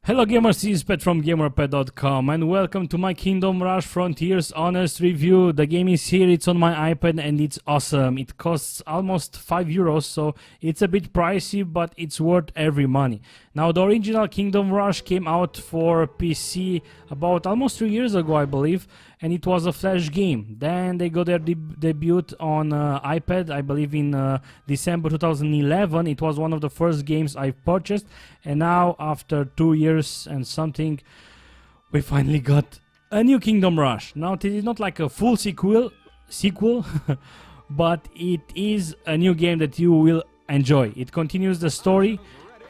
Hello gamers, this is Pet from GamerPet.com and welcome to my Kingdom Rush Frontiers Honest Review. The game is here, it's on my iPad and it's awesome. It costs almost €5, so it's a bit pricey, but it's worth every money. Now the original Kingdom Rush came out for PC about almost 3 years ago, I believe, and it was a Flash game. Then they got their debut on iPad, I believe in December 2011. It was one of the first games I purchased, and now after 2 years and something, we finally got a new Kingdom Rush. Now this is not like a full sequel, but it is a new game that you will enjoy. It continues the story.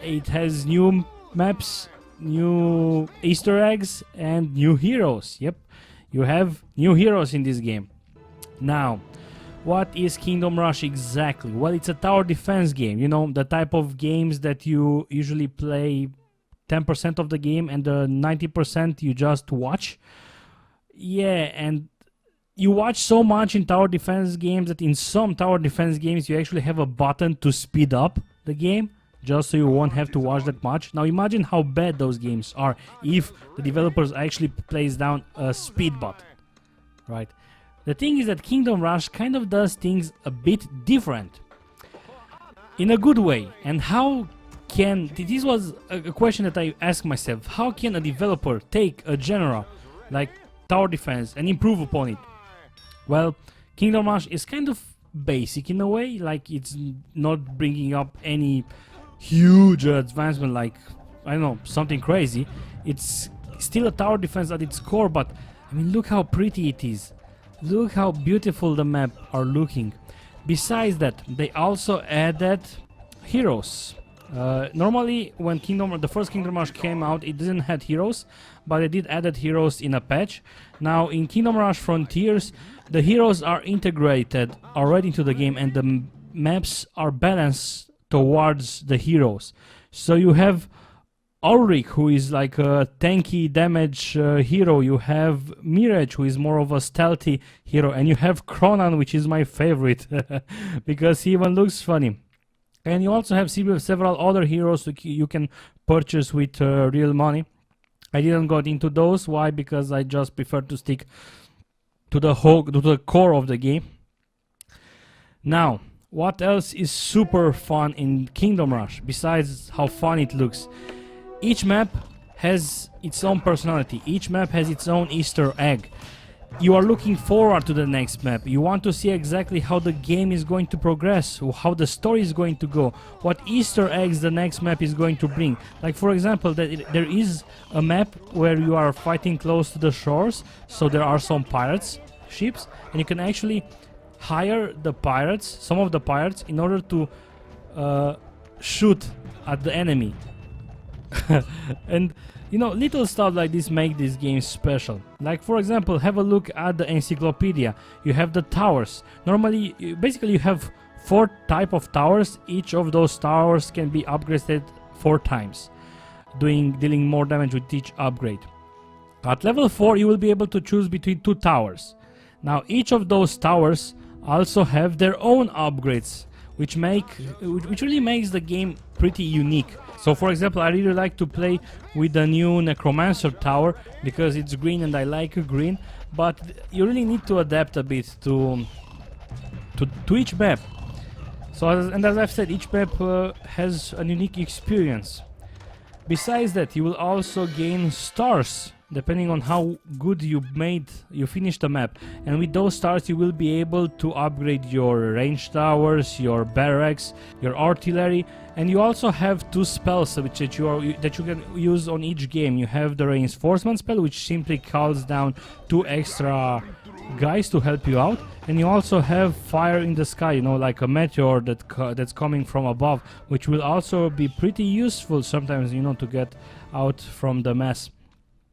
It has new maps, new Easter eggs, and new heroes. Yep, you have new heroes in this game. Now, what is Kingdom Rush exactly? Well, it's a tower defense game. You know, the type of games that you usually play 10% of the game and the 90% you just watch. Yeah, and you watch so much in tower defense games that in some tower defense games you actually have a button to speed up the game, just so you won't have to watch that much. Now imagine how bad those games are if the developers actually place down a speed button, right? The thing is that Kingdom Rush kind of does things a bit different, in a good way. And how can, this was a question that I asked myself, how can a developer take a genre like tower defense and improve upon it? Well, Kingdom Rush is kind of basic in a way, like it's not bringing up any huge advancement like, I don't know, something crazy. It's still a tower defense at its core, but I mean, look how pretty it is. Look how beautiful the map are looking. Besides that, they also added heroes. Normally when the first Kingdom Rush came out, it didn't have heroes, but they did added heroes in a patch. Now in Kingdom Rush Frontiers, the heroes are integrated already into the game and the maps are balanced towards the heroes. So you have Ulrich, who is like a tanky damage hero. You have Mirage, who is more of a stealthy hero, and you have Kronan, which is my favorite because he even looks funny. And you also have several other heroes that you can purchase with real money. I didn't go into those. Why? Because I just prefer to stick to the core of the game. Now, what else is super fun in Kingdom Rush besides how fun it looks? Each map has its own personality. Each map has its own Easter egg. You are looking forward to the next map. You want to see exactly how the game is going to progress, how the story is going to go, what Easter eggs the next map is going to bring. Like for example, there is a map where you are fighting close to the shores, so there are some pirates ships, and you can actually hire the pirates, some of the pirates, in order to shoot at the enemy. And you know, little stuff like this make this game special. Like for example, have a look at the encyclopedia. You have the towers. Normally, basically you have 4 type of towers. Each of those towers can be upgraded 4 times, dealing more damage with each upgrade. At level 4 you will be able to choose between 2 towers. Now each of those towers also have their own upgrades, which really makes the game pretty unique. So for example, I really like to play with the new Necromancer tower because it's green and I like green, but you really need to adapt a bit to each map. So as I've said, each map has a unique experience. Besides that, you will also gain stars depending on how good you finished the map, and with those stars you will be able to upgrade your range towers, your barracks, your artillery, and you also have 2 spells that you can use on each game. You have the reinforcement spell, which simply calls down 2 extra guys to help you out, and you also have fire in the sky, you know, like a meteor that's coming from above, which will also be pretty useful sometimes, you know, to get out from the mess.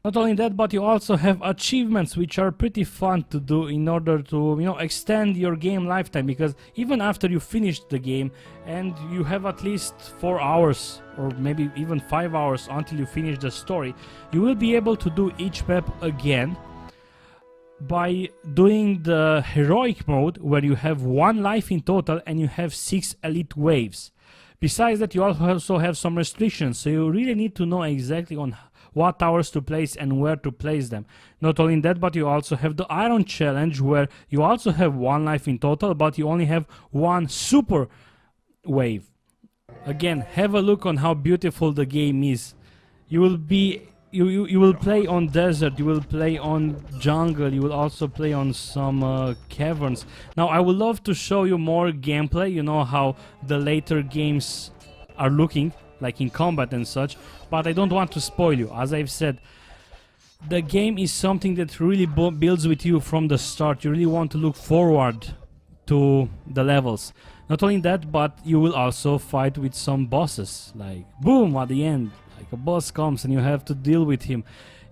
Not only that, but you also have achievements which are pretty fun to do in order to, you know, extend your game lifetime, because even after you finish the game and you have at least 4 hours or maybe even 5 hours until you finish the story, you will be able to do each map again by doing the heroic mode, where you have 1 life in total and you have 6 elite waves. Besides that, you also have some restrictions, so you really need to know exactly on what towers to place and where to place them. Not only that, but you also have the Iron Challenge, where you also have 1 life in total, but you only have 1 super wave. Again, have a look on how beautiful the game is. You will be you will play on desert, you will play on jungle, you will also play on some caverns. Now I would love to show you more gameplay, you know how the later games are looking, like in combat and such, but I don't want to spoil you. As I've said, the game is something that really builds with you from the start. You really want to look forward to the levels. Not only that, but you will also fight with some bosses, like boom at the end, like a boss comes and you have to deal with him.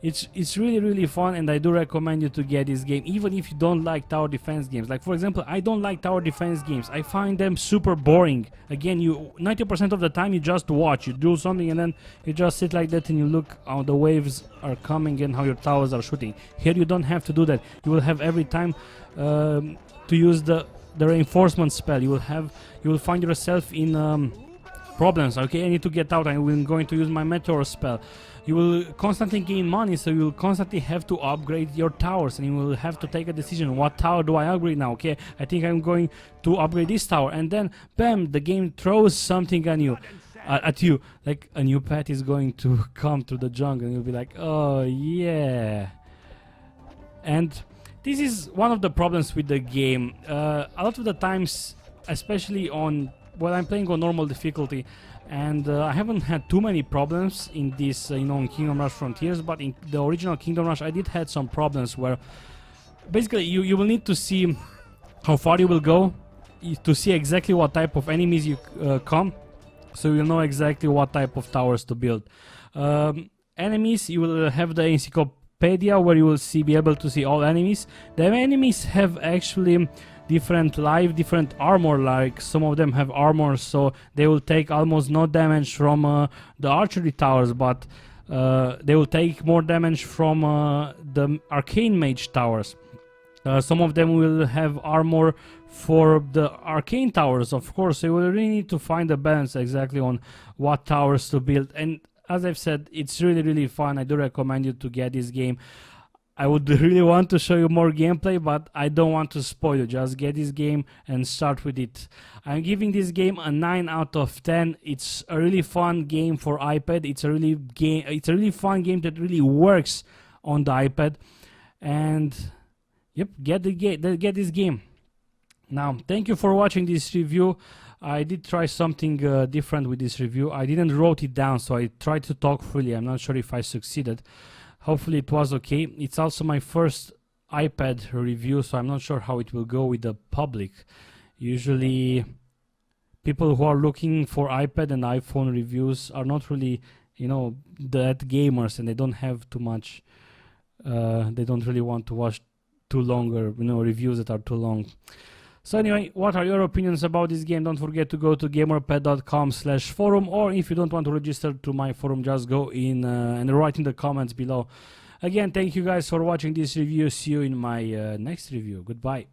It's really fun, and I do recommend you to get this game, even if you don't like tower defense games. Like for example, I don't like tower defense games. I find them super boring. Again, 90% of the time you just watch, you do something and then you just sit like that and you look how the waves are coming and how your towers are shooting. Here you don't have to do that. You will have every time to use the reinforcement spell. You will find yourself in problems. Okay, I need to get out, I'm going to use my meteor spell. You will constantly gain money, so you will constantly have to upgrade your towers, and you will have to take a decision. What tower do I upgrade now? Okay, I think I'm going to upgrade this tower, and then bam, the game throws something at you, like a new pet is going to come to the jungle, and you'll be like, oh yeah. And this is one of the problems with the game. A lot of the times, especially when I'm playing on normal difficulty, and I haven't had too many problems in this, in Kingdom Rush Frontiers, but in the original Kingdom Rush I did had some problems where basically you will need to see how far you will go to see exactly what type of enemies you come, so you'll know exactly what type of towers to build. Enemies, you will have the encyclopedia where you will be able to see all enemies. The enemies have actually different life, different armor, like some of them have armor, so they will take almost no damage from the archery towers, but they will take more damage from the arcane mage towers. Some of them will have armor for the arcane towers, of course, so you will really need to find a balance exactly on what towers to build. And as I've said, it's really fun. I do recommend you to get this game. I would really want to show you more gameplay, but I don't want to spoil you. Just get this game and start with it. I'm giving this game a 9 out of 10. It's a really fun game for iPad. It's a really fun game that really works on the iPad. And yep, get this game. Now, thank you for watching this review. I did try something different with this review. I didn't wrote it down, so I tried to talk freely. I'm not sure if I succeeded. Hopefully it was okay. It's also my first iPad review, so I'm not sure how it will go with the public. Usually people who are looking for iPad and iPhone reviews are not really, that gamers, and they don't have too much, they don't really want to watch too long, or reviews that are too long. So anyway, what are your opinions about this game? Don't forget to go to gamerpad.com/forum, or if you don't want to register to my forum, just go in and write in the comments below. Again, thank you guys for watching this review. See you in my next review. Goodbye.